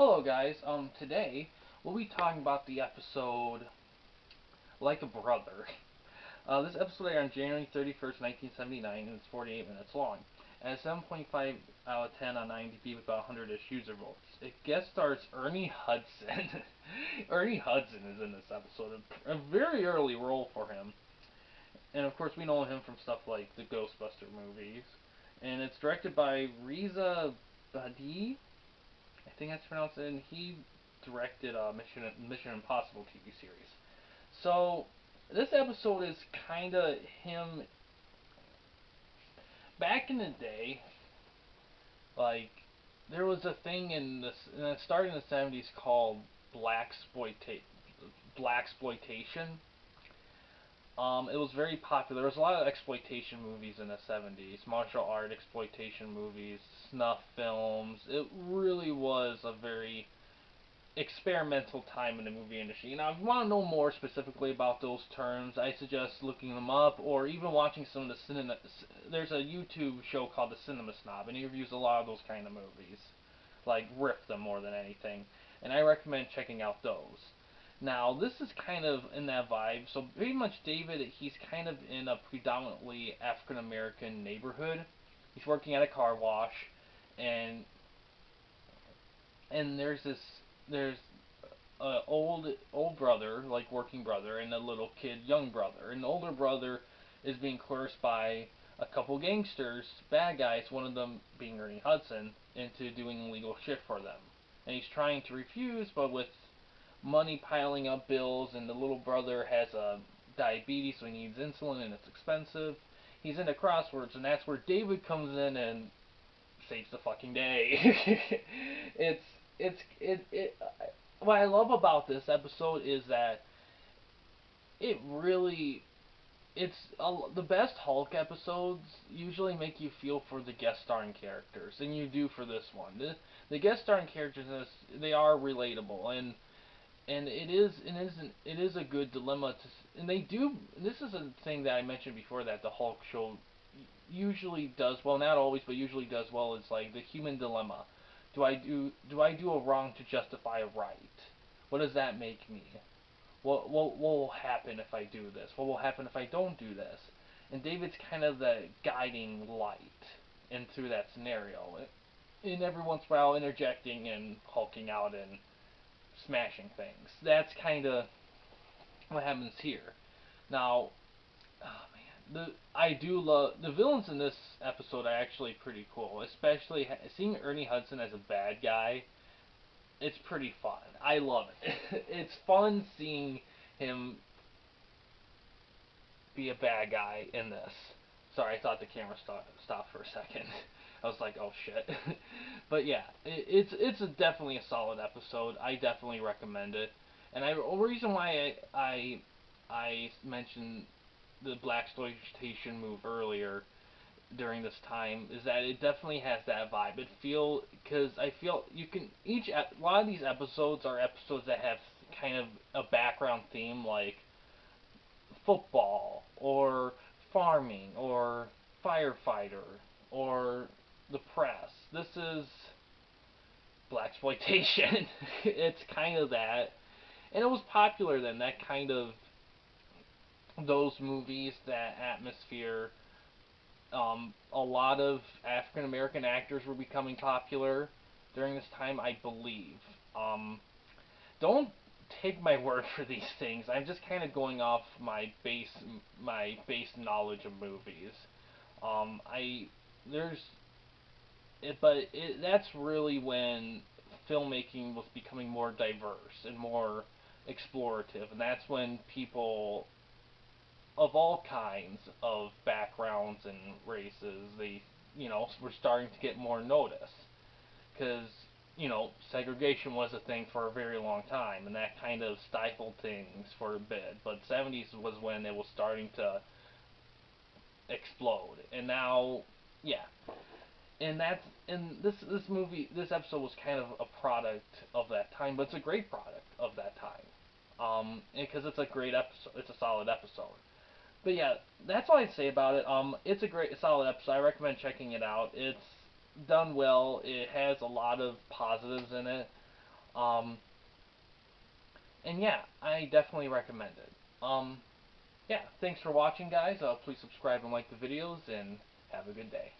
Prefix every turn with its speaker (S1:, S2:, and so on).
S1: Hello guys, today we'll be talking about the episode Like a Brother. This episode aired on January 31st, 1979, and it's 48 minutes long. It has 7.5 out of 10 on IMDb with about 100 issues or votes. It guest stars Ernie Hudson. Ernie Hudson is in this episode, a very early role for him. And of course we know him from stuff like the Ghostbuster movies. And it's directed by Reza Badi, I think that's pronounced it, and he directed Mission Impossible TV series. So this episode is kind of him back in the day. Like there was a thing and it started in the '70s called black exploitation. It was very popular. There was a lot of exploitation movies in the '70s, martial art exploitation movies, snuff films. It really was a very experimental time in the movie industry. Now, if you want to know more specifically about those terms, I suggest looking them up or even watching some of the cinema. There's a YouTube show called The Cinema Snob, and he reviews a lot of those kind of movies, like riff them more than anything. And I recommend checking out those. Now, this is kind of in that vibe. So, pretty much, David, he's kind of in a predominantly African American neighborhood. He's working at a car wash, and there's a old brother, like working brother, and a little kid, young brother. And the older brother is being coerced by a couple gangsters, bad guys, one of them being Ernie Hudson, into doing illegal shit for them. And he's trying to refuse, but with money piling up bills, and the little brother has a diabetes, so he needs insulin, and it's expensive. He's in a crossroads, and that's where David comes in and saves the fucking day. it's it. What I love about this episode is that it really the best Hulk episodes usually make you feel for the guest starring characters, and you do for this one. The guest starring characters in this, they are relatable, and it is a good dilemma to, and they do. This is a thing that I mentioned before that the Hulk show usually does well, not always, but usually does well. Is like the human dilemma. Do I do a wrong to justify a right? What does that make me? What will happen if I do this? What will happen if I don't do this? And David's kind of the guiding light in through that scenario. And every once in a while interjecting and hulking out and smashing things. That's kind of what happens here. Now, oh man, I do love the villains in this episode are actually pretty cool, especially seeing Ernie Hudson as a bad guy. It's pretty fun. I love it. It's fun seeing him be a bad guy in this. Sorry, I thought the camera stopped for a second. I was like, oh shit. But yeah, definitely a solid episode. I definitely recommend it. And a reason why I mentioned the black exploitation move earlier during this time is that it definitely has that vibe. Because I feel you can a lot of these episodes are episodes that have kind of a background theme like football or farming or firefighter or the press. This is black exploitation. It's kind of that, and it was popular then. That kind of those movies, that atmosphere. A lot of African American actors were becoming popular during this time, I believe. Don't take my word for these things. I'm just kind of going off my base knowledge of movies. I there's it, but it, that's really when filmmaking was becoming more diverse and more explorative, and that's when people of all kinds of backgrounds and races, they, were starting to get more notice. Because, segregation was a thing for a very long time, and that kind of stifled things for a bit. But '70s was when it was starting to explode. And now, yeah. This episode was kind of a product of that time, but it's a great product of that time. Because it's a great episode, it's a solid episode. But yeah, that's all I'd say about it. It's a great, solid episode. I recommend checking it out. It's done well. It has a lot of positives in it. Um, and yeah, I definitely recommend it. Yeah, thanks for watching, guys. Please subscribe and like the videos, and have a good day.